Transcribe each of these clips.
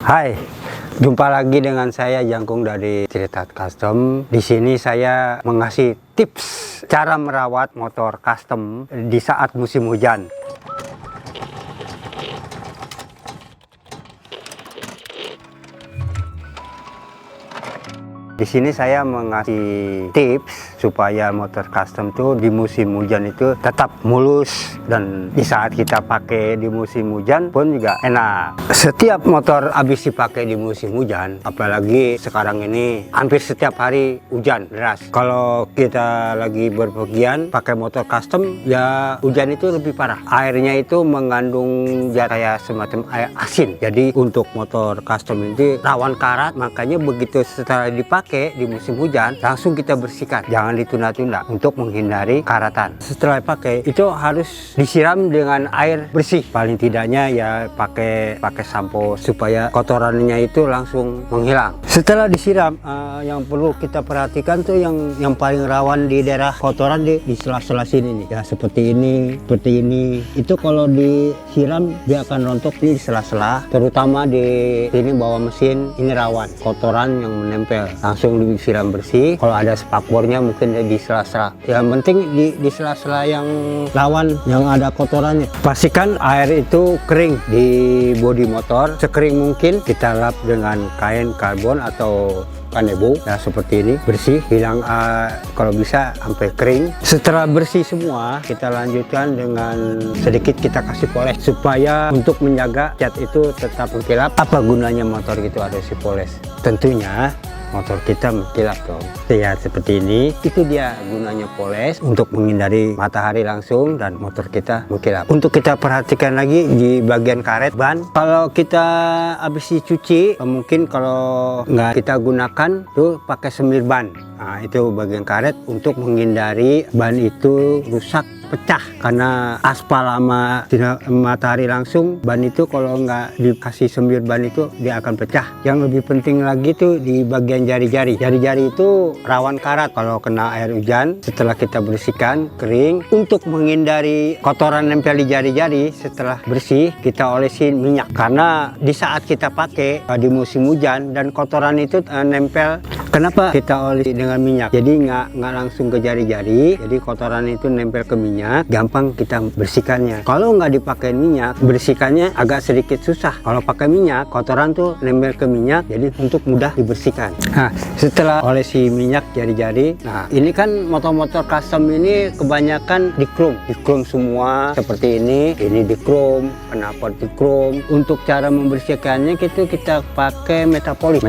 Hai, jumpa lagi dengan saya Jangkung dari Cerita Custom. Di sini saya mengasih tips cara merawat motor custom di saat musim hujan. Di sini saya mengasih tips supaya motor custom tuh di musim hujan itu tetap mulus, dan di saat kita pakai di musim hujan pun juga enak. Setiap motor habis dipakai di musim hujan, apalagi sekarang ini hampir setiap hari hujan deras. Kalau kita lagi berpergian pakai motor custom, ya hujan itu lebih parah. Airnya itu mengandung kayak semacam air asin. Jadi untuk motor custom ini rawan karat, makanya begitu setelah dipakai di musim hujan langsung kita bersihkan, jangan ditunda-tunda untuk menghindari karatan. Setelah pakai itu harus disiram dengan air bersih, paling tidaknya ya pakai sampo supaya kotorannya itu langsung menghilang. Setelah disiram, yang perlu kita perhatikan tuh yang paling rawan di daerah kotoran di sela-sela sini nih, ya seperti ini itu kalau disiram dia akan rontok di sela-sela, terutama di sini bawah mesin ini rawan kotoran yang menempel. Langsung disiram bersih. Kalau ada spakbornya mungkin di sela-sela. Yang penting di sela-sela yang rawan yang ada kotorannya. Pastikan air itu kering di bodi motor, sekering mungkin. Kita lap dengan kain karbon atau kanebo, ya seperti ini, bersih, hilang kalau bisa sampai kering. Setelah bersih semua, kita lanjutkan dengan sedikit kita kasih poles supaya untuk menjaga cat itu tetap mengkilap. Apa gunanya motor gitu ada si poles? Tentunya motor kita mengkilap dong. Ya seperti ini, itu dia gunanya poles, untuk menghindari matahari langsung dan motor kita mengkilap. Untuk kita perhatikan lagi di bagian karet ban, kalau kita habis dicuci, mungkin kalau nggak kita gunakan tuh pakai semir ban. Nah, itu bagian karet untuk menghindari ban itu rusak, pecah karena aspal lama sinar matahari langsung. Ban itu kalau nggak dikasih semir ban itu dia akan pecah. Yang lebih penting lagi tuh di bagian jari-jari itu rawan karat kalau kena air hujan. Setelah kita bersihkan kering, untuk menghindari kotoran nempel di jari-jari, setelah bersih kita olesin minyak, karena di saat kita pakai di musim hujan dan kotoran itu nempel. Kenapa kita olesi dengan minyak? Jadi nggak langsung ke jari-jari, jadi kotoran itu nempel ke minyak, gampang kita bersihkannya. Kalau nggak dipakai minyak, bersihkannya agak sedikit susah. Kalau pakai minyak, kotoran tuh nempel ke minyak, jadi untuk mudah dibersihkan. Nah, setelah olesi minyak jari-jari, nah ini kan motor-motor custom ini kebanyakan di chrome semua seperti ini di chrome, knalpot di chrome. Untuk cara membersihkannya kita pakai metapolis.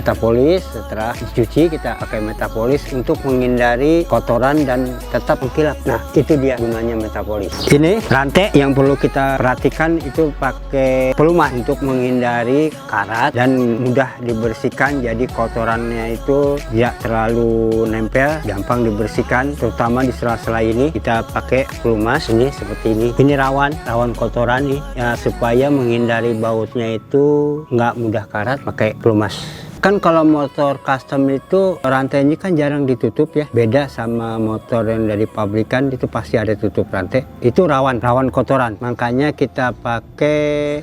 Setelah dicuci kita pakai metapolis untuk menghindari kotoran dan tetap mengkilap. Nah, itu dia gunanya metapolis. Ini rantai yang perlu kita perhatikan, itu pakai pelumas untuk menghindari karat dan mudah dibersihkan. Jadi kotorannya itu tidak terlalu nempel, gampang dibersihkan. Terutama di sela-sela ini kita pakai pelumas ini seperti ini. Ini rawan kotoran nih, ya supaya menghindari bautnya itu nggak mudah karat, pakai pelumas. Kan kalau motor custom itu rantainya kan jarang ditutup ya, beda sama motor yang dari pabrikan itu pasti ada tutup rantai. Itu rawan kotoran, makanya kita pakai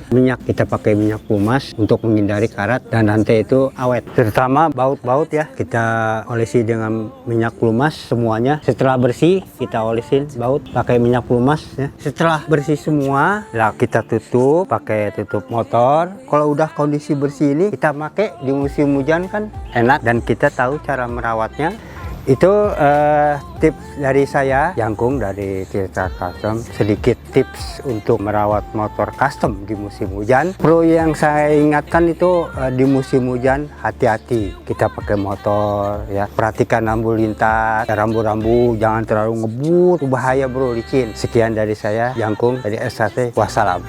minyak pelumas untuk menghindari karat dan rantai itu awet. Terutama baut-baut ya, kita olesi dengan minyak pelumas semuanya. Setelah bersih kita olesin baut pakai minyak pelumas ya. Setelah bersih semua, lah kita tutup pakai tutup motor. Kalau udah kondisi bersih ini kita pakai di musim hujan kan enak, dan kita tahu cara merawatnya. Itu tips dari saya Jangkung dari Cerita Custom, sedikit tips untuk merawat motor custom di musim hujan. Perlu yang saya ingatkan itu di musim hujan hati-hati kita pakai motor ya, perhatikan lampu lintas, rambu-rambu jangan terlalu ngebut, bahaya bro, licin. Sekian dari saya Jangkung dari SHT, wassalam.